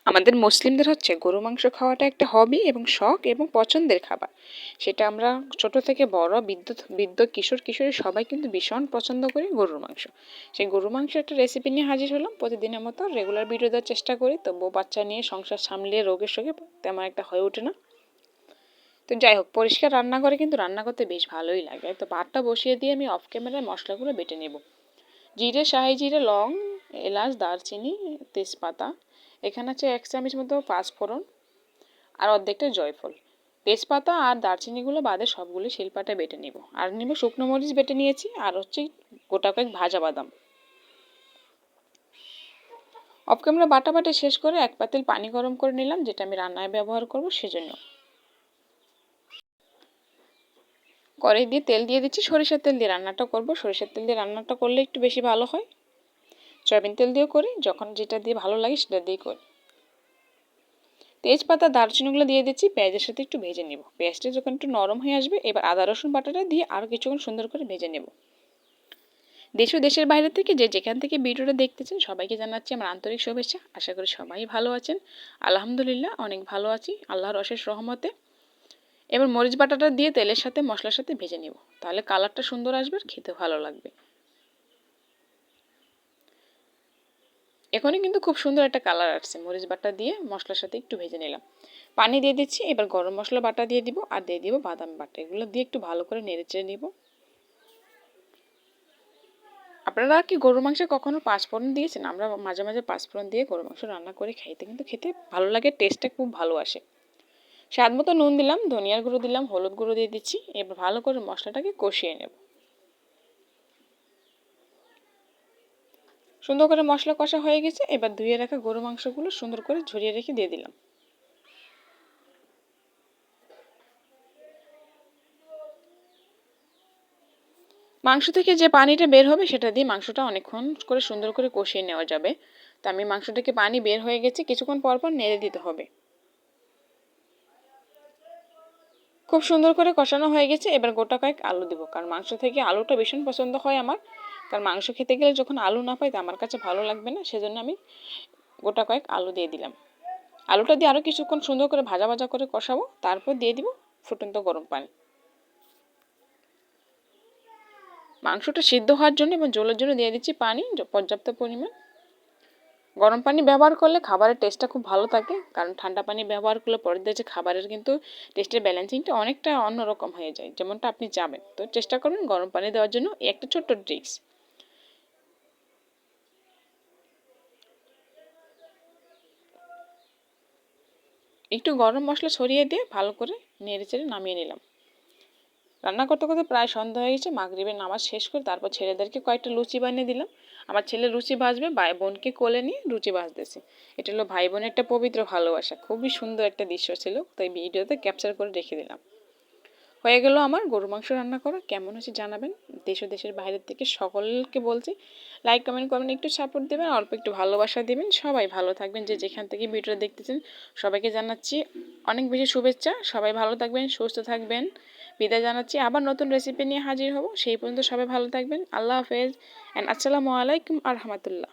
আমাদের মুসলিমদের হচ্ছে গরু মাংস খাওয়াটা একটা হবি এবং শখ এবং পছন্দের খাবার। সেটা আমরা ছোট থেকে বড়, বৃদ্ধ কিশোর কিশোরী সবাই কিন্তু ভীষণ পছন্দ করি গরুর মাংস। সেই গরু মাংস একটা রেসিপি নিয়ে হাজির হলাম। প্রতিদিনের মতো রেগুলার ভিডিও দেওয়ার চেষ্টা করি, তো বউ বাচ্চা নিয়ে সংসার সামলিয়ে রোগের সঙ্গে তেমন একটা হয়ে ওঠে না। তো যাই হোক, পরিষ্কার রান্নাঘরে কিন্তু রান্না করতে বেশ ভালোই লাগে। তো ভাতটা বসিয়ে দিয়ে আমি অফ ক্যামেরায় মশলাগুলো বেটে নেব। জিরে, শাহি জিরে, লং, এলাচ, দারচিনি, তেজপাতা, এখানে আছে 1 চামচ মতো পাঁচফোড়ন আর অর্ধেকটা জয়ফল। তেজপাতা আর দারচিনিগুলো বাদে সবগুলো শিলপাটায় বেটে নেব। আর নেব শুকনো মরিচ বেটে নিয়েছি, আর হচ্ছে গোটা কয়েক ভাজা বাদাম। অফ ক্যামেরা বাটা শেষ করে এক পাতিল পানি গরম করে নিলাম, যেটা আমি রান্নায় ব্যবহার করব সেজন্য। কড়াই দিয়ে তেল দিয়ে দিচ্ছি, সরিষার তেল দিয়ে রান্নাটা করব। সরিষার তেল দিয়ে রান্নাটা করলে একটু বেশি ভালো হয়। সয়াবিন তেল দিয়েও করি, যখন যেটা দিয়ে ভালো লাগে সেটা দিয়ে করি। তেজপাতা, দারচিনিগুলো দিয়ে দিচ্ছি, পেঁয়াজের সাথে একটু ভেজে নেব। পেঁয়াজটা যখন একটু নরম হয়ে আসবে, এবার আদা রসুন বাটাটা দিয়ে আরও কিছুক্ষণ সুন্দর করে ভেজে নেব। দেশ ও দেশের বাইরে থেকে যে যেখান থেকে ভিডিওটা দেখতেছেন সবাইকে জানাচ্ছি আমার আন্তরিক শুভেচ্ছা। আশা করি সবাই ভালো আছেন। আলহামদুলিল্লাহ অনেক ভালো আছি আল্লাহর অশেষ রহমতে। এবার মরিচ বাটাটা দিয়ে তেলের সাথে মশলার সাথে ভেজে নেব, তাহলে কালারটা সুন্দর আসবে আর খেতে ভালো লাগবে। এখনই কিন্তু খুব সুন্দর একটা কালার আসছে। মরিচ বাটা দিয়ে মশলার সাথে একটু ভেজে নিলাম। পানি দিয়ে দিচ্ছি, এবার গরম মশলা বাটা দিয়ে দিব আর দিয়ে দিব বাদাম বাটা। এগুলো দিয়ে একটু ভালো করে নেড়েচেড়ে নিব। আপনারা কি গরুর মাংসে কখনো পাঁচফোড়ন দিয়েছেন? আমরা মাঝে মাঝে পাঁচফোড়ন দিয়ে গরুর মাংস রান্না করে খাইতে কিন্তু খেতে ভালো লাগে, টেস্টটা খুব ভালো আসে। স্বাদ মতো নুন দিলাম, ধনিয়ার গুঁড়ো দিলাম, হলুদ গুঁড়ো দিয়ে দিচ্ছি। এবার ভালো করে মশলাটাকে কষিয়ে নেব। সুন্দর করে মশলা কষা হয়ে গেছে, এবার ধুয়ে রাখা গরু মাংসগুলো সুন্দর করে ঝরিয়ে রেখে দিয়ে দিলাম। মাংস থেকে যে পানিটা বের হবে সেটা দিয়ে মাংসটা অনেকক্ষণ করে সুন্দর করে কষিয়ে নেওয়া যাবে। তো আমি মাংস থেকে পানি বের হয়ে গেছে, কিছুক্ষণ পর পর নেড়ে দিতে হবে। খুব সুন্দর করে কষানো হয়ে গেছে, এবার গোটা কয়েক আলু দেবো, কারণ মাংস থেকে আলুটা ভীষণ পছন্দ হয় আমার। কারণ মাংস খেতে গেলে যখন আলু না পাই তো আমার কাছে ভালো লাগবে না, সেজন্য আমি গোটা কয়েক আলু দিয়ে দিলাম। আলুটা দিয়ে আরও কিছুক্ষণ সুন্দর করে ভাজা ভাজা করে কষাবো, তারপর দিয়ে দিব ফুটন্ত গরম পানি। মাংসটা সিদ্ধ হওয়ার জন্য এবং ঝোলের জন্য দিয়ে দিচ্ছি পানি পর্যাপ্ত পরিমাণ। গরম পানি ব্যবহার করলে খাবারের টেস্টটা খুব ভালো থাকে, কারণ ঠান্ডা পানি ব্যবহার করলে পরে দেখছে খাবারের কিন্তু টেস্টের ব্যালেন্সিংটা অনেকটা অন্যরকম হয়ে যায়, যেমনটা আপনি চাবেন। তো চেষ্টা করবেন গরম পানি দেওয়ার জন্য, একটা ছোট্ট ট্রিক্স। একটু গরম মশলা ছড়িয়ে দিয়ে ভালো করে নেড়ে চেড়ে নামিয়ে নিলাম। রান্না করতে করতে প্রায় সন্ধ্যা হয়ে গেছে। মাগরিবের নামাজ শেষ করে তারপর ছেলেদেরকে কয়েকটা লুচি বানিয়ে দিলাম। আমার ছেলে লুচি ভাজবে, ভাই বোনকে কোলে নিয়ে লুচি ভাজতেছে। এটা হলো ভাই বোনের একটা পবিত্র ভালোবাসা। খুবই সুন্দর একটা দৃশ্য ছিল, তাই ভিডিওতে ক্যাপচার করে রেখে দিলাম। হয়ে গেল আমার গরু মাংস রান্না করা। কেমন হয়েছে জানাবেন। দেশ ও দেশের বাইরের থেকে সকলকে বলছি লাইক কমেন্ট করবেন, একটু সাপোর্ট দেবেন, অল্প একটু ভালোবাসা দেবেন। সবাই ভালো থাকবেন, যে যেখান থেকে ভিডিও দেখতেছেন সবাইকে জানাচ্ছি অনেক বেশি শুভেচ্ছা। সবাই ভালো থাকবেন, সুস্থ থাকবেন। বিদায় জানাচ্ছি, আবার নতুন রেসিপি নিয়ে হাজির হব। সেই পর্যন্ত সবাই ভালো থাকবেন। আল্লাহ হাফেজ অ্যান্ড আসসালামু আলাইকুম আ রহমতুল্লাহ।